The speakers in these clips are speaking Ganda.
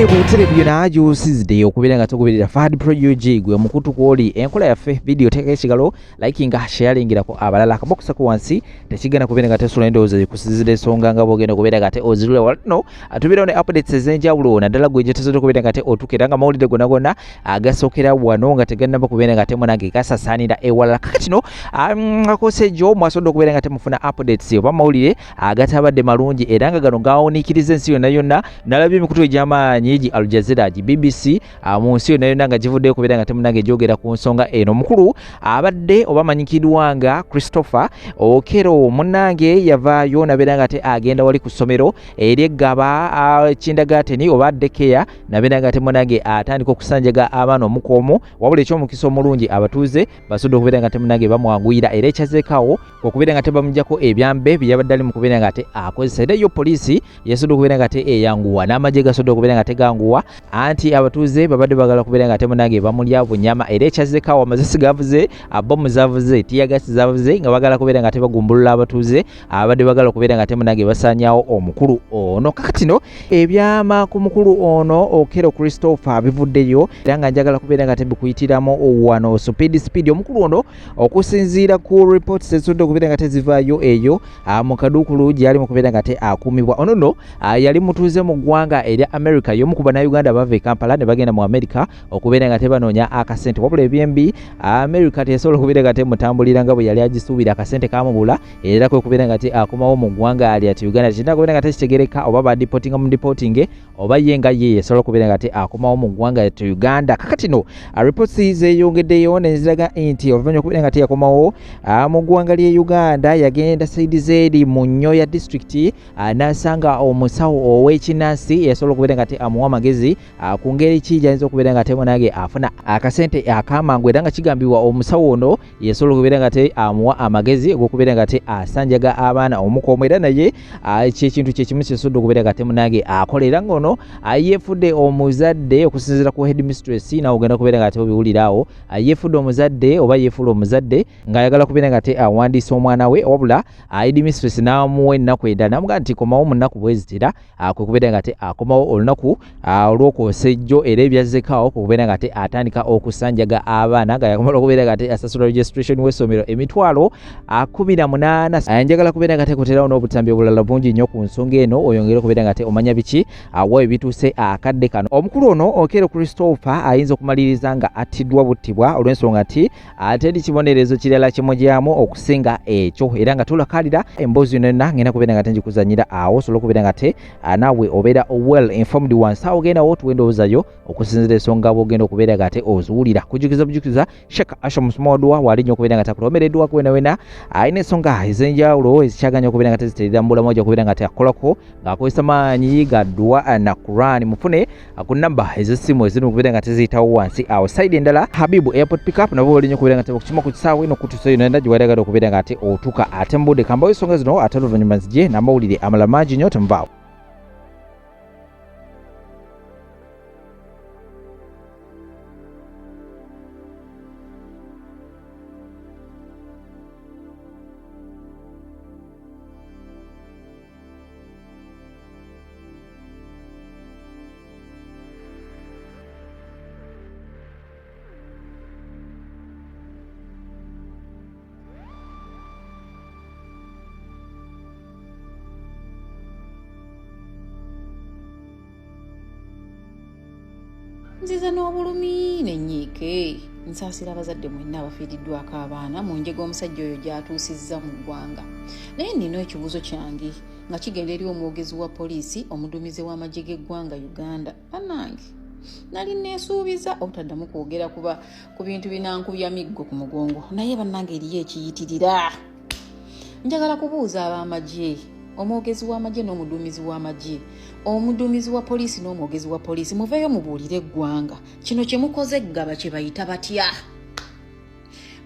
televiziyo nayo sizide okubeera nga tugoberera Fahad Pro UG gwe mukutu kwoli enkola yaffe video teka ekigalo likinga sharingirako abalala akabokusa ku wansi tekigana kubeera nga tesula endowooza zikusizira ensonga nga bwogenda okubeera nga te ozirula wano atubeerawo ne updates ez'enjawulo naddala gwe gyetesobola okubeera nga te otukira nga mawulire gonna gonna agasookera wano nga tegannaba kubeera nga te munange gasasaanira ewalala kakatino akosejjo mwasobodde okubeera nga te mufuna updates oba mawulire agatabadde malungi era nga gano gawuniikiriza ensi yonna yonna nalabye emikutu egy'amaanyi Al Jazeera BBC mu nsi yonna yonna nga givuddeyo okubeera nga temunange gyogera ku nsonga eno mukulu abadde oba amanyikiddwa nga Christopher Okero munange yavaayo nabeera nga te agenda wali ku ssomero ery'eggaba kindagateni oba dekeya nabeera nga te munange atandika okusanjaga abaana omukoomo wabula ekyomukisa omulungi abatuuze basobodde okubeera nga temunange bamwanguyira era ekyazeekaawo okubeera nga tebamugyako ebyambe byabadde ali mu kubeera nga te akozesa era yo poliisi yasobodde okubeera nga te eyanguwa n'amagye gasobodde okubeera nga teganguwa anti abatuuze babadde bagala kubeera nga temunange bamulya bunyama era ekyazeekaawo amazisi gavuze abomu zavuze tiyagasi zavuze nga bagala kubeera nga tebagumbulula abatuuze abadde bagala okubeera nga temunange basaanyaawo omukulu ono kakatino ebyama ku mukulu ono Okero Christopher bivuddeyo era nga njagala kubeera nga tebikuyitiramu wano speed omukulu ono okusinziira ku reports ezisodde okubeera nga tezivaayo eyo mu kaduukulu gyali mu kubeera nga te akuumibwa ono no yali mutuuze mu ggwanga erya America yomu ku bannayuganda bava e Kampala ne bagenda mu America okubeera nga tebanoonya akasente wabula ebyembi America teyasobola okubeera nga temutambulira nga bwe yali agisuubira akasente kamubula era kwe kubeera nga te akomawo mu ggwanga lya Uganda kirina kubeera nga tekitegereka oba badipotinga mu dipoting oba ye nga ye yasobola okubeera nga te akomawo mu ggwanga lya Uganda kakatino reports zeeyongeddeyo ne ziraga nti oluvannyuma okubeera nga te yakomawo mu ggwanga lya Uganda yagenda saidi zeeri mu Nyoya district n'asanga omusawo ow'ekinnansi yasobola okubeera nga te amuwa amagezi ku ngeri ki gy'ayinza okubeera nga temunange afuna akasente akamangu era nga kigambibwa omusawo ono yasobola okubeera nga te amuwa amagezi ag'okubeera nga te asanjaga abaana omukoomo era naye kyekintu kyekimu kyesobodde okubeera nga temunange akola era ng'ono yeefudde omuzadde okusinziira ku headmistress nawe ogenda kubeera nga te obiwuliraawo yeefudde omuzadde oba yeefuula omuzadde ng'ayagala kubeera nga te awandiisa omwana we wabula headmistress n'amuwa ennaku endala n'amugamba nti komawo mu nnaku bwe zitera kwe kubeera nga te akomawo olunaku olw'okwosejjo era ebyazzeekaawo kubeera nga te atandika okusanjaga abaana nga yakomala okubeera nga te asasula registration w'essomero emitwalo 18 njagala kubeera nga te kuterawo n'obutambi obulala bungi nnyo ku nsonga eno oyongere okubeera nga te omanya biki awa ebituuse akadde kano omukulu ono Okero Christopher ayinza okumaliriza nga attiddwa buttibwa olw'ensonga nti teri kibonerezo kirala kimugyamu okusinga ekyo era nga tulakalira emboozi yonna ngenda kubeera nga te njikuzanyira awo osobola okubeera nga te naawe obeera well informed wansi awo ogendawo tuwendowoozayo okusinzira ensonga bwogenda okubeera nga te oziwulira bujukiza Sheikh Asham Smodwa wali nnyo okubeera nga te akulomereddwa wena alina ensonga ez'enjawulo ezikyaganya okubeera nga te ziterera mu bulamu wajja okubeera nga te akolako ng'akozesa maanyi ga dua na Quran mufune ku namba ez'essimu eziri mu kubeera nga teziyitawo wansi awo side endala Habibu airport pickup nabo wali nnyo okubeera nga te bakukima ku kisaawe eno kutuusa yonna gye wayagala okubeera nga te otuuka ate mbudde kambawo ensonga zino ate oluvannyuma zijje n'amawulire amalala mangi nnyo temuvaawo. Nziza n'obulumi n'ennyiike nsaasira abazadde mwenna abafiiriddwako abaana mu njega omusajja oyo gy'atuusizza mu ggwanga naye nina ekibuuzo kyange nga kigenda eri omwogezi wa poliisi omuduumizi w'amagye g'eggwanga Uganda bannange nali neesuubiza obutaddamu kwogera ku bintu binankubya miggo ku mugongo naye bannange eriyo ekiyitirira njagala kubuuza ab'amagye omwogezi w'amagye n'omuduumizi w'amagye omuduumizi wa poliisi n'omwogezi wa poliisi muveeyo mubuulire eggwanga kino kye mukoze eggaba kye bayita batya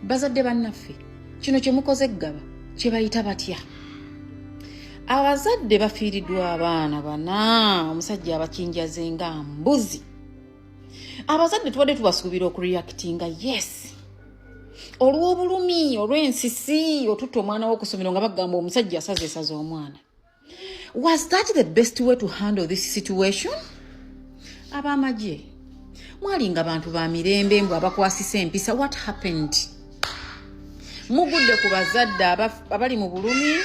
bazadde bannaffe kino kye mukoze eggaba kye bayita batya abazadde bafiiriddwa abaana bana omusajja abakinjaze nga mbuzi abazadde tubadde tubasuubira okureactinga yes olw'obulumi olw'ensisi otutta omwana w'okusomero nga bagamba omusajja asaze omwana. Was that the best way to handle this situation? abamagye mwalinga abantu ba mirembe mbwe abakwasisa empisa. What happened? Mugudde ku bazadde abali mu bulumi,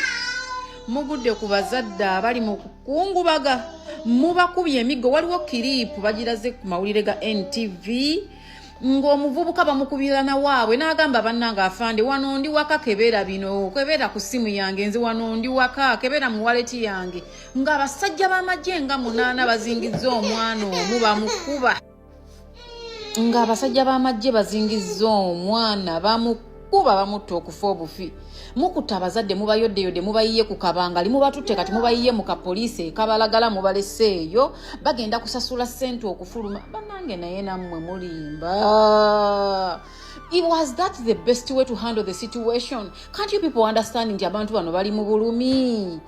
mugudde ku bazadde abali mu kukungubaga, mubakubye emiggo. Waliwo kiripu bagiraze ku mawulire ga NTV ng'omuvubuka bamukubirana waabwe n'agamba bannanga afande wano ndi waka kebera bino kebera ku simu yange nze wano ndi waka kebera mu waleti yange ng'abasajja b'amagye nga 8 bazingizza omwana omu bamukuba. Ng'abasajja b'amagye bazingizza omwana bamukuba bamutta okufa obufi. Mukuta abazadde mubayodde mubayiye ku kabangali mubatutte kati mubayiye mu kapoliisi kabalagala mubaleseeyo bagenda kusasula ssente okufuluma. Bannange naye nammwe mulimba. Was that the best way to handle the situation? Can't you people understand nti abantu bano bali mu bulumi?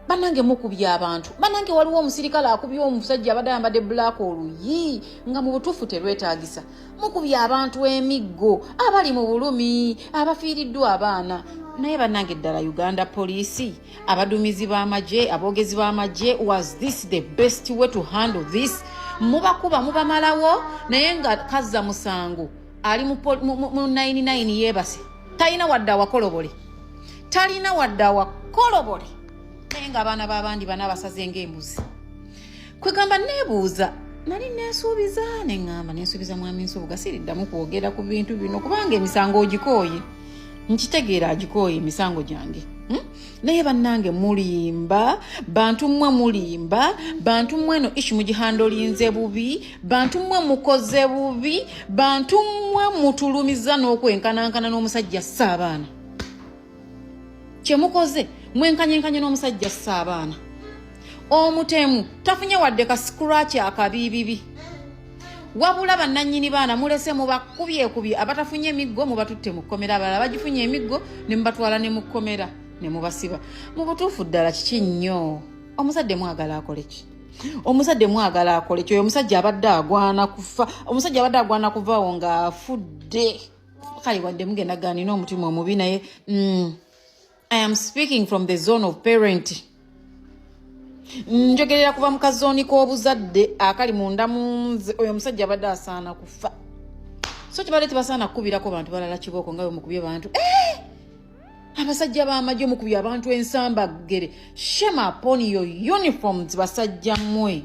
Bannange mukubya abantu. Bannange waliwo omusirikale akubya omusajja abadde ayambadde black oluyi nga mu butuufu terwetaagisa. Mukubya abantu emiggo abali mu bulumi abafiiriddwa abaana. Naye bannange ddala Uganda Police, abaduumizi b'amagye, aboogezi b'amagye, was this the best way to handle this? Mubakuba mubamalawo naye nga kazza musango ali mu 99 yeebase. Talina wadde awakolobole. Talina wadde awakolobole. Naye nga abaana b'abandi bana basaze ng'embuzi. Kwegamba neebuuza nali neesuubiza mwami Nsubuga siriddamu kwogera ku bintu bino kubanga emisango ogikooye. Nkitegeera agikooye emisango gyange. Naye bannange mulimba, bantu mmwe mulimba, bantu mmwe eno ishu mugihandolinze bubi, bantu mmwe mukoze bubi, bantu mmwe mutulumiza n'okwenkanankana n'omusajja Saabaana. Kye mukoze mwenkanyenkanye n'omusajja Saabaana. Omutemu tafunye wadde ka scratch akabibibi. Wabula bannannyini baana mulese mubakubye abatafunye emiggo mubatutte mu kkomera abalala bagifunye emiggo ne mubatwala ne mu kkomera ne mubasiba. Mu butuufu ddala kiki nnyo omuzadde mwagala akole ki? Omuzadde mwagala akole ki? Oyo omusajja abadde agwana kufa, omusajja abadde agwana kuvaawo ng'afudde. Kale wadde mugenda ganina omutima omubi naye I am speaking from the zone of parent. Njogerera kuva mu kazooni k'obuzadde akali munda munze. Oyo omusajja abadde asaana kufa. So kibadde tebasaana kukubirako bantu balala kibooko nga bwe mukubye bantu. Abasajja b'amagye mukubye abantu ensambagere. Shame upon your uniforms basajja mmwe.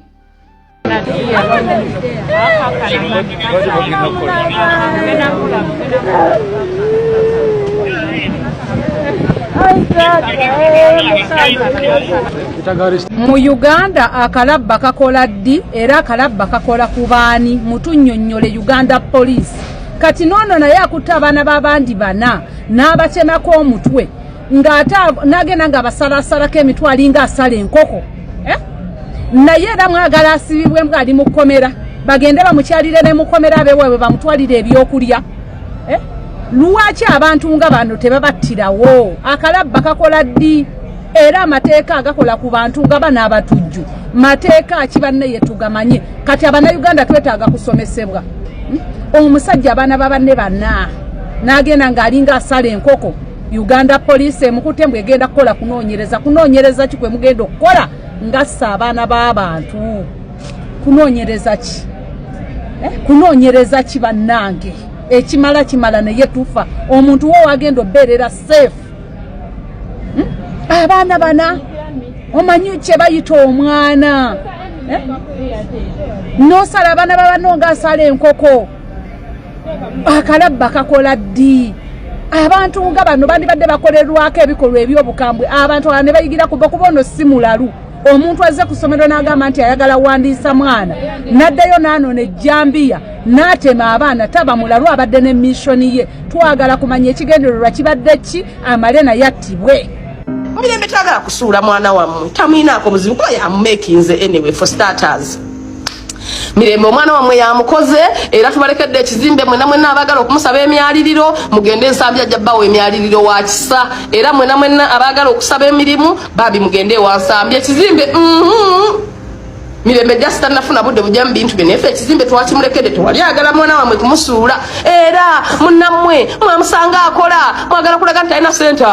Mu Uganda akalabba kakola ddi era akalabba kakola ku baani mutunnyonnyole Uganda Police. Kati noono naye akutta abaana b'abandi bana n'abatemako omutwe ng'ate n'agenda ng'abasalasalako emitwe alinga asala enkoko. Naye era mwagala asibibwe ng'ali mu kkomera bagende bamukyalire ne mu kkomera abeewaabwe bamutwalire ebyokulya. Lwaki abantu nga bano tebabattirawo? Akalabba kakola ddi era amateeka agakola ku bantu nga bana abatujju. Mateeka akibanne yetugamanye. Kati Uganda twetaaga kusomesebwa. Omusajja abaana babanne bana n'agenda ng'alinga asala enkoko. Uganda Police emukutte mbwe egenda kukola kunoonyereza ki kwe mugenda okukola ngassa abaana b'abantu? Kunoonyereza ki? Kunoonyereza ki bannange? Ekimala naye tufa. Omuntu wo wagenda obeerera safe. Abaana bana omanyi kye bayita omwana. N'osala abaana babano ng'asala enkoko. Akalabba kakola ddi? Abantu nga bano bandibadde bakolerwako ebikolwa eby'obukambwe. Abantu ne bayigira kuba ono si mulalu. Omuntu azze ku ssomero n'agamba nti ayagala wandiisa mwana n'addayo n'anoona ejjambiya n'atema abaana taba mulalu abadde ne missoni ye. Twagala kumanya ekigendererwa kibadde ki amale naye attibwe. Mumirembe twagala kusuula mwana wammwe tamuyinaako buzibu kuba yamumekinze anyway for starters. Mirembe omwana wammwe yamukoze era tubalekedde ekizimbe mwenna abagala okumusaba emyaliriro mugende ensambi ajja bbawo emyaliriro wa kisa era mwenna abagala okusaba emirimu babi mugende wansambye ekizimbe Mirembe just nafuna budde bujja mbintu bene efe ekizimbe twakimulekedde tewali agala mwana wamwe kumusuula era munnamwe mwamusanga akola mwagala kulaga nti alina ssente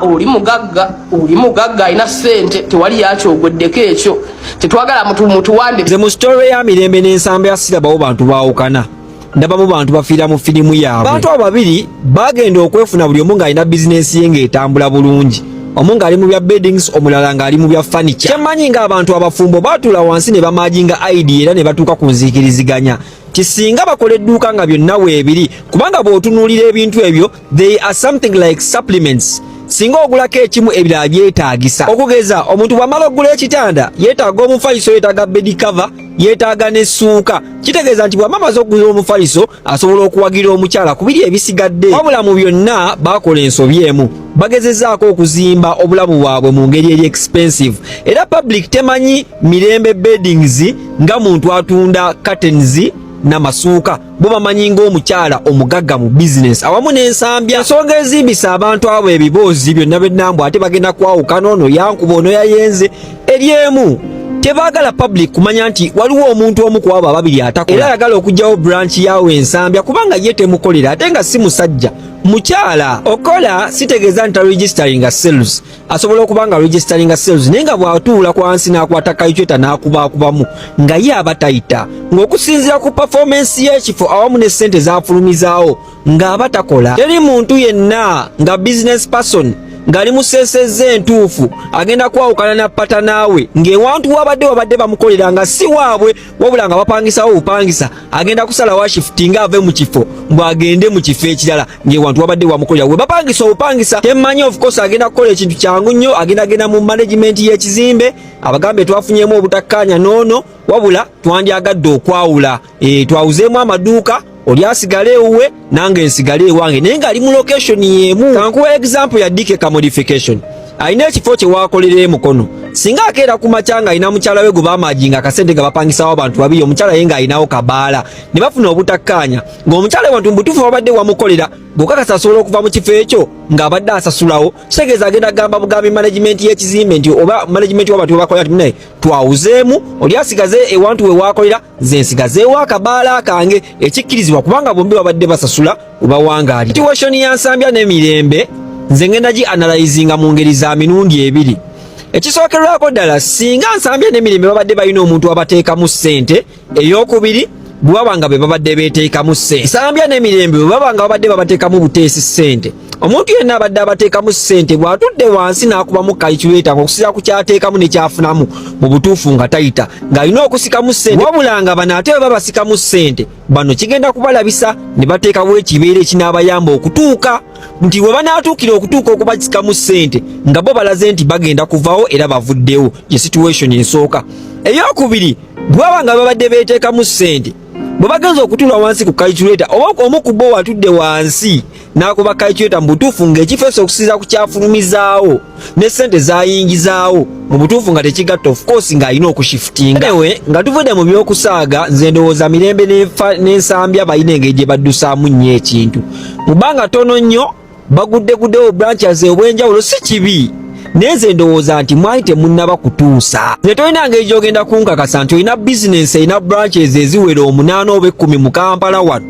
oli mugagga alina ssente tewali yakyogweddeko ekyo tetwagala mutuwande nze mu story ya Mirembe n'Ensamba sirabawo bantu baawukana ndabamu bantu bafiira mu firimu yaabwe abantu ababiri bagenda okwefuna buli omu ng'alina bizinensi ye ng'etambula bulungi omu ng'ali mu bya beddings omulala ng'ali mu bya furniture kyemmanyi ng'abantu abafumbo baatuula wansi ne bamajinga ID era ne batuuka ku nziikiriziganya kisinga bakola edduuka nga byonna weebiri kubanga bw'otunuulira ebintu ebyo they are something like supplements singa ogulako ekimu ebirala byetaagisa okugeza omuntu bw'amala okugula ekitanda yeetaaga omufaliso yeetaaga bed cover yeetaaga n'essuuka kitegeeza nti bw'amala amaze okugula omufaliso asobola okuwagira omukyala ku biri ebisigadde wabula mu byonna baakola ensobi emu bagezezzaako okuzimba obulamu bwabwe mu ngeri eri expensive era public temanyi Mirembe beddings nga muntu atunda curtains n'amasuuka bo bamanyi ng'omukyala omugagga mu business awamu n'ensambya nsonga ezimbisa abantu abo ebiboozi byonna bennambwe ate bagenda kwawukana ono yankuba ono yayenze eri emu tebaagala public kumanya nti waliwo omuntu omu ku abo ababiri atakola era ayagala okugyawo branch yawe Ensambya kubanga ye temukolera ate nga si musajja mukyala okola sitegeeza nti registeringa sales asobola okubanga registeringa sales naye nga bw'atuula kwansi n'akwata kayicweta n'akubaakubamu nga ye aba tayita ng'okusinziira ku performance y'ekifo awamu ne ssente z'afulumizaawo ng'aba takola teri muntu yenna nga business person ng'ali musesezza entuufu agenda kwawukana na pata naawe ng'ewantu wabadde bamukolera nga si waabwe wabula nga bapangisawo bupangisa agenda kusalawo shifti ng'ave mu kifo mbw'agende mu kifo ekirala ng'ewantu wabadde bamukolera we bapangisa obupangisa temmanyi of course agenda kukola ekintu kyangu nnyo agenda mu management y'ekizimbe abagambe twafunyemu obutakkaanya noono wabula twandyagadde okwawula twawuzeemu amaduuka oli asigale ewuwe nange nsigale ewange naye ng'ali mu location y'emu kankuwa example ya DK modification alina ekifo kye waakolera emukono singa akeera ku makya ng'alina mukyala we gwe baamajinga akasente nga bapangisawo abantu babiri omukyala ye ng'alinawo kabaala ne bafuna obutakkaanya ng'omukyala wantu mubutuufu wabadde wamukolera bw'okakasa asobola okuva mu kifo ekyo ng'abadde asasulawo kitegeeza agenda gamba bugambi management y'ekizimbe nti oba management w'abantu we bakolera naye twawuzeemu oli asigaze ewantu we waakolera nze nsigazeewo akabaala kange ekikkirizibwa kubanga bombi babadde basasula webawangaali situation ya Nsambya ne Mirembe nze ngenda gi analyzinga mu ngeri za mirundi ebiri ekisookerwako ddala singa Nsambya ne Mirembe babadde balina omuntu abateekamu ssente ey'okubiri bwe babanga be babadde beeteekamu ssente Nsambya ne Mirembe bwe babanga babadde babateekamu buteesi ssente omuntu yenna abadde abateekamu ssente bw'atudde wansi n'akubamu calculator ng'okusinziira ku kyateekamu ne kyafunamu mu butuufu nga tayita ng'alina okusikamu ssente wabula nga bano ate bwe babasikamu ssente bano kigenda kubalabisa ne bateekawo ekibeera ekinaabayamba okutuuka nti bwe banaatuukira okutuuka okubasikamu ssente nga bo balaze nti bagenda kuvawo era bavuddewo ye situation ensooka ey'okubiri bwe babanga babadde beeteekamu ssente bwe bagenza okutuula wansi ku calculator oba omu ku bo watudde wansi n'akuba calculator mu butuufu ng'ekifo ekyo okusinziira ku kyafulumizaawo ne ssente zayingizaawo mu butuufu nga tekigatta of course ng'alina okushifutinga anyway nga tuvudde mu by'okusaaga nze ndowooza Mirembe n'Ensambya balina engeri gye baddusaamu nnyo ekintu mu bbanga tono nnyo baguddewo branches obw'enjawulo si kibi naye nze ndowooza nti mwali temunnaba kutuusa nze tolina ngeri gy'ogenda kunkakasa nti olina bizinensi erina branches eziwera 8 oba 10 mu Kampala wano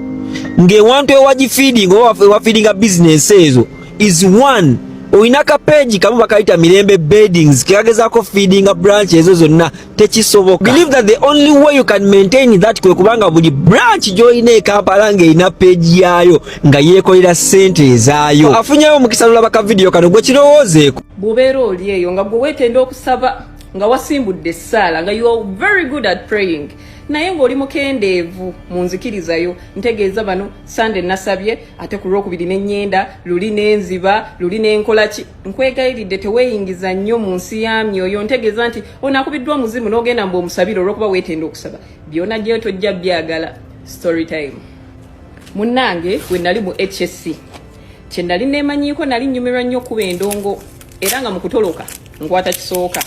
ng'ewantu ewagifeeding oba ewafiidinga bizinensi ezo is one olina kapeegi kamu bakayita Mirembe beddings kegagezaako feedinga branch ezo zonna tekisoboka believe that the only way you can maintain that kwe kubanga buli branch gy'olina e Kampala ng'erina peegi yaayo nga yeekolera ssente ezaayo afunyeyo omukisa lulaba ka vidiyo kano gwe kirowoozeeko bw'obeera oli eyo nga gwe weetenda okusaba nga wasimbudde essaala nga you are very good at praying naye ng'oli mukendeevu mu nzikirizayo ntegeeza bano Sande nasabye ate ku Lwokubiri n'ennyenda luli n'enziba luli n'enkolaki nkwegayiridde teweeyingiza nnyo mu nsi ya myoyo ntegeeza nti onaakubiddwa omuzimu n'ogenda mbu omusabire olw'okuba weetenda okusaba byonna gye tojja byagala story time munnange we nali mu HSC kye nali neemanyiiko nali nnyumirwa nnyo okuba endongo era nga mu kutoloka nkwata kisooka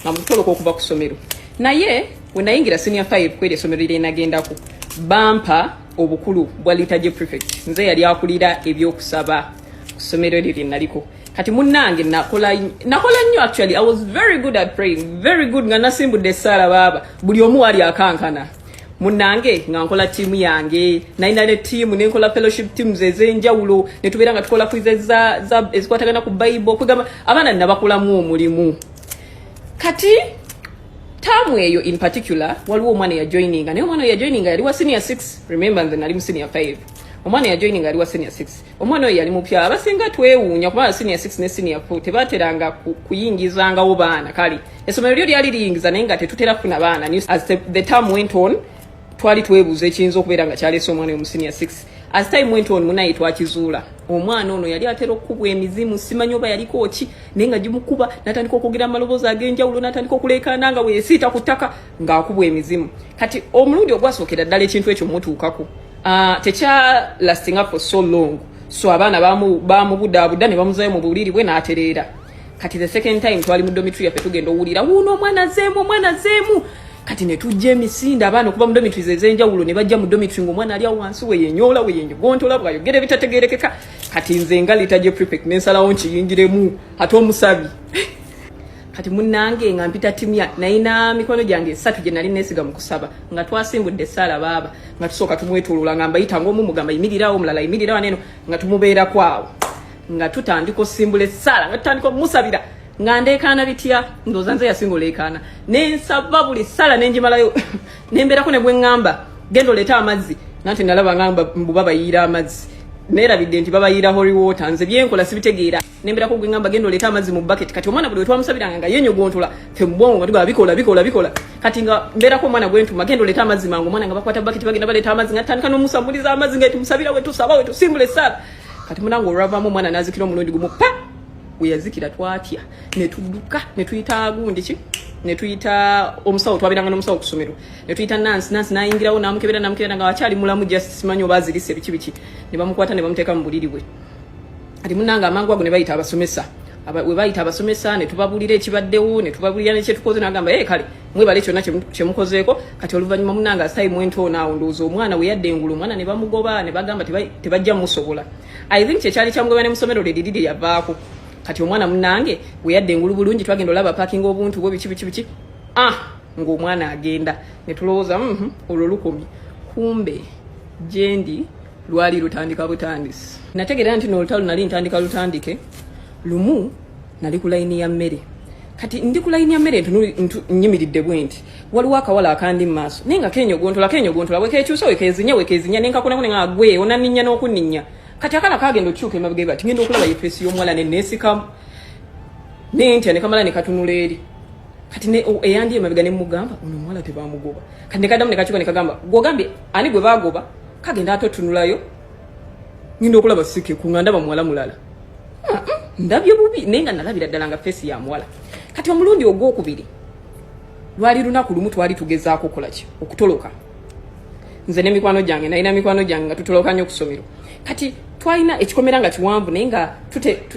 nga mu kutoloka okuva ku ssomero naye we nayingira senior 5 kweri essomero lye nagendako bampa obukulu bwa Litaje prefect nze yali akulira ebyokusaba kusomero liri naliko kati munnange nakola nnyo. Actually I was very good at praying, very good nga nasimbudde essala baba buli omu wali akankana. Munnange nga nkola tiimu yange nalina ne tiimu nenkola fellowship teams ez'enjawulo ne tubeera nga tukola quizzes za ezikwatagana ku Bible okugamba abaana nabakolamu omulimu. Kati tamu eyo in particular waliwo omwana yajoininga naye omwana yajoininga yali wa senior 6. Remember nze nali mu senior 5. Omwana yajoininga yali wa senior 6. Omwana oyo yali mupya abasinga twewuunya kuba senior 6 ne senior 4 tebateranga kuyingizangawo baana kali essomero lyo lyali liyingiza naye nga tetutera kufuna baana. As the term went on twali twebuuza ekiyinza okubeera nga kyaleese omwana oyo mu senior 6. As time went on munaye twakizuula omwana ono yali atera okukubwa emizimu simanyi oba yaliko ki naye nga gimukuba natandika okwogera amaloboozi ag'enjawulo natandika okuleekaana nga weesiita ku ttaka ng'akubwa emizimu. Kati omulundi ogwasookera ddala ekintu ekyo mutuukako tekya lasting up for so long, so abaana bamubudaabuda ne bamuzayo mu buliri bwe n'atereera. Kati the second time twali mu dormitory yaffe tugenda owulira wuuno omwana zeemu kati ne tujja emisinde abaana okuba mu dormitories ez'enjawulo ne bajja mu dormitory ng'omwana ali awo wansi weyenyoola weyenyigontola bwayogera ebitategeerekeka. Kati nze nga litaje prefect n'ensalawo nkiyingiremu ate omusabi. Kati munnange nga mpita timya nayina mikono gyange 3 gye nali neesiga mu kusaba nga twasimbudde essaala baaba nga tusooka tumwetulula nga mbayita ng'omu mugamba yimirirawo omulala yimirirawo neno nga tumubeerako awo nga tutandika osimbula essaala nga tutandika omusabira nga ndeekaana bitya ndowooza nze yasinga oleekaana nensaba buli ssala nenjimalayo nembeerako ne bwe ŋŋamba genda oleeta amazzi nanti nalaba ngamba mbu babayiira amazzi neerabidde nti babayiira holy water nze byenkola sibitegeera nembeerako gwe ŋŋamba genda oleeta amazzi mu bucket. Kati omwana buli we twamusabiranga nga yenyogontola ffe mu bwongo nga tugaba bikola kati nga mbeerako omwana gwe ntuma genda oleeta amazzi mangu omwana nga bakwata bucket bagenda baleeta amazzi nga tutandika n'omusambuliza amazzi nga tumusabira we tusaba we tusimbula essaala. Kati munange olwavaamu omwana n'azikira omulundi gumu pa we yazikira twatya ne tudduka ne tuyita gundi ki ne tuyita omusawo twabiranga n'omusawo ku ssomero ne tuyita nansi n'ayingirawo n'amukebera nga wakyali mulamu just simanyi oba azirise biki ne bamukwata ne bamuteeka mu buliri bwe. Kati munnange amangu ago ne bayita abasomesa we bayita abasomesa ne tubabulira ekibaddewo ne tubabulira nekyetukoze n'agamba kale mwebale kyonna kyemukozeeko. Kati oluvannyuma munnange asitayi mwentoonaawo ndowooza omwana we yadde engulu omwana ne bamugoba ne bagamba tebajja musobola. I think kyekyali kyamugoba ne mu ssomero lye yavaako. Kati omwana munnange we yadde engulu bulungi twagenda olaba parking obuntu bwo biki ng'omwana agenda ne tulowooza olwo lukomye kumbe gyendi lwali lutandika butandisi. Nategeera nti n'olutalo nali ntandika lutandike lumu nali ku layini ya mmere. Kati ndi ku layini ya mmere nnyimiridde bwe nti waliwo akawala akandi mu maaso naye nga kenyogontola wekeekyusa wekeezinya nenkakonako ne nga gwe onanninnya n'okunninnya. Kati akala kagenda okyuka emabega bati ngenda okulaba yefeesi y'omuwala neneesikamu nentya ne kamala ne katunula eri. Kati eyandi emabega ne mugamba ono omuwala tebamugoba. Kati ne kaddamu ne kakyuka ne kagamba gwogambye ani gwe baagoba kagenda ate otunulayo ngenda okulaba sikeku nga ndaba muwala mulala. Ndabye bubi naye nga nalabira ddala nga feesi ya muwala. Kati omulundi ogwokubiri lwali lunaku lumu twali tugezaako okolaki okutoloka nze n'emikwano gyange nalina mikwano gyange nga tutoloka nnyo ku ssomero. Kati twalina ekikomera nga kiwanvu naye nga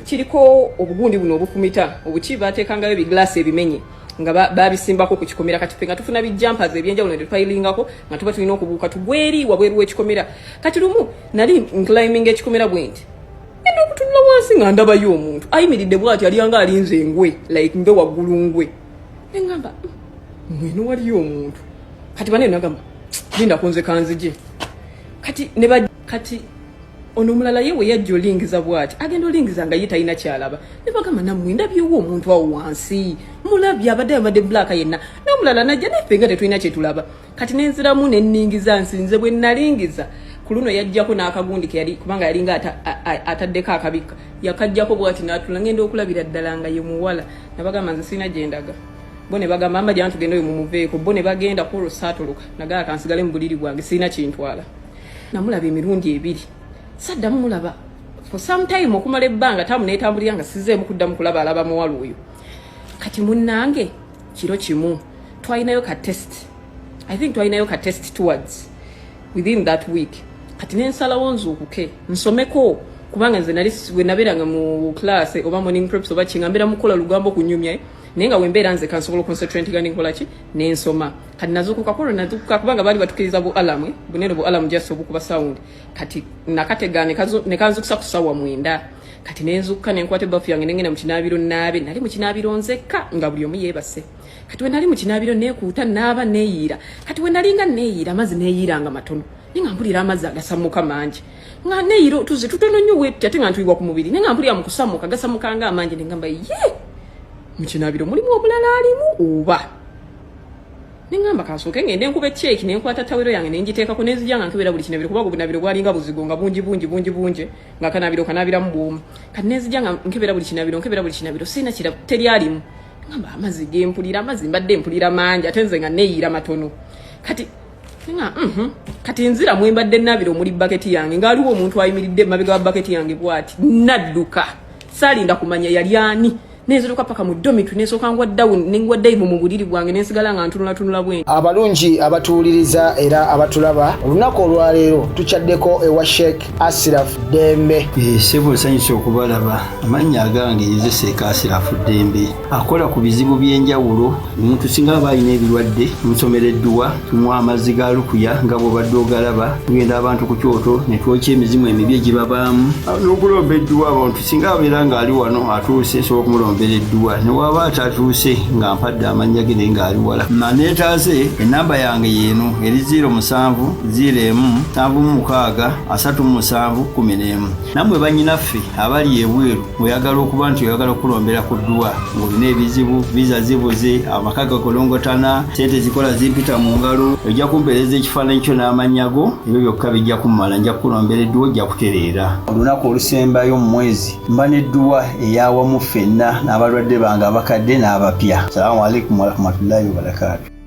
kiriko obugundi buno obufumita obuki baateekangayo ebiglaasi ebimenye nga babisimbako ku kikomera. Kati ffe nga tufuna bijjampazi ebyenjawulo ne twayilingako nga tuba tulina okubuuka tugweri wabweru w'ekikomera. Kati lumu nali nclimbinga ekikomera bwe nti ngenda okutunula wansi nga ndabayo omuntu ayimiridde bw'ati aliyanga alinze engwe like mbe waggulu ngwe ne ngamba mweno waliyo omuntu. Kati banene nagamba linda kunze kanzije. Kati ono mulala yewe yajja olingiza bwati agenda olingiza nga ye talina kyalaba ne bagamba nammwe ndabyewo omuntu awo wansi mulabye abadde black yenna n'omulala najja naffe nga tetulina kyetulaba. Kati nenziramu nenningiza nsinze bwe nalingiza ku luno yajjako n'akagundi ke yali kubanga yalinga ataddeko akabika yakajjako bwati n'atula ngenda okulabira ddala nga ye muwala. Nabagamba nze sina gyendaga bo ne bagamba amba gyantu genda oyo mumuveeko bo ne bagenda ku olwosaatoloka nagala kansigale mu buliri bwange sirina kintwala. Namulaba emirundi ebiri saddamu mulaba for some time okumala ebbanga tamu neetambulira nga sizzeemu kuddamu kulaba alaba muwala oyo. Kati munnange kiro kimu twalinayo ka test, I think twalinayo ka test towards within that week. Kati nensalawo nzuukuke nsomeko kubanga nze nali we nabeeranga mu class oba morning preps oba kingambeera mukola lugambo kunyumya naye nga wembeera nze kansobola concentrate gani nkola ki nensoma. Kati nazuukuka kubanga baali batukiriza bu alarm bunene bu alarm just obukuba sound. Kati nakatega ne kanzukisa ku ssaawa 9 kati nenzuka nenkwata ebbafu yange nengenda mu kinaabiro naabe nali mu kinaabiro nzekka nga buli omu yeebase kati we nali mu kinaabiro neekuuta naaba neeyiira kati we nalinga neeyiira amazzi neeyiiranga matono nenga mpulira amazzi agasamuka mangi nga neeyiira otuze tutono nnyo wetya ate nga ntuyibwa ku mubiri nenga mpulira mu kusamuka gasamukanga amangi nengamba ye mu kinaabiro mulimu omulala alimu oba nengamba kasooke ngende nkuba ekyeki nenkwata tawero yange nenjiteekako nenzijanga nkebera buli kinaabiro kuba obunabiro bwalinga buzigo nga bungi nga kanaabiramu bw'omu kati nenzijanga nkebera buli kinaabiro sina kira teryalimu ngamba amazzi gempulira amazzi mbadde mpulira mangi ate nze nga neeyiira matono kati nga kati nzira mwembadde nabiro muri baketi yange ngaaliwo omuntu ayimiridde mabega wa baketi yange bwati nadduka salinda kumanya yali ani neziruka paka mu domitu nesoka ngwa down nengwa dive mu buliri bwange nensigala nga ntunula bwe abalungi abatuuliriza era abatulaba olunaku olwaleero tuchaddeko ewa Sheikh Ashraf Dembe sebo sanyusa okubalaba amanya agange Sheikh Ashraf Dembe akola ku bizibu byenjawulo omuntu singa abayina ebirwadde musomereddwa tumwa amazzi ga lukuya nga bw'obadde ogalaba tugenda abantu ku kyoto ne twokya emizimu emibi egibabaamu n'okulombeddwa abantu singa abeera ng'ali wano atuuse sobola okumulomba bereddwa ne waba atatuuse nga mpadde amanya ge naye ng'ali wala naneetaase enamba yange yeeno eri 0707363711 nammwe bannyinaffe abali ebweru oyagala okuba nti oyagala okulombera ku ddwa ng'olina ebizibu viza zibuze amaka gakolongotana sente zikola zimpita mu ngalo ojja kumpeereza ekifaananyi kyo n'amanyago ebyo byokka bijja kummala nja kukulombera eddwa ojja kutereera olunaku olusembayo mu mwezi mba n'eddwa eyawamu ffenna n'abalwadde bange abakadde n'abapya. Assalamu alaikum warahmatullahi wabarakatuh.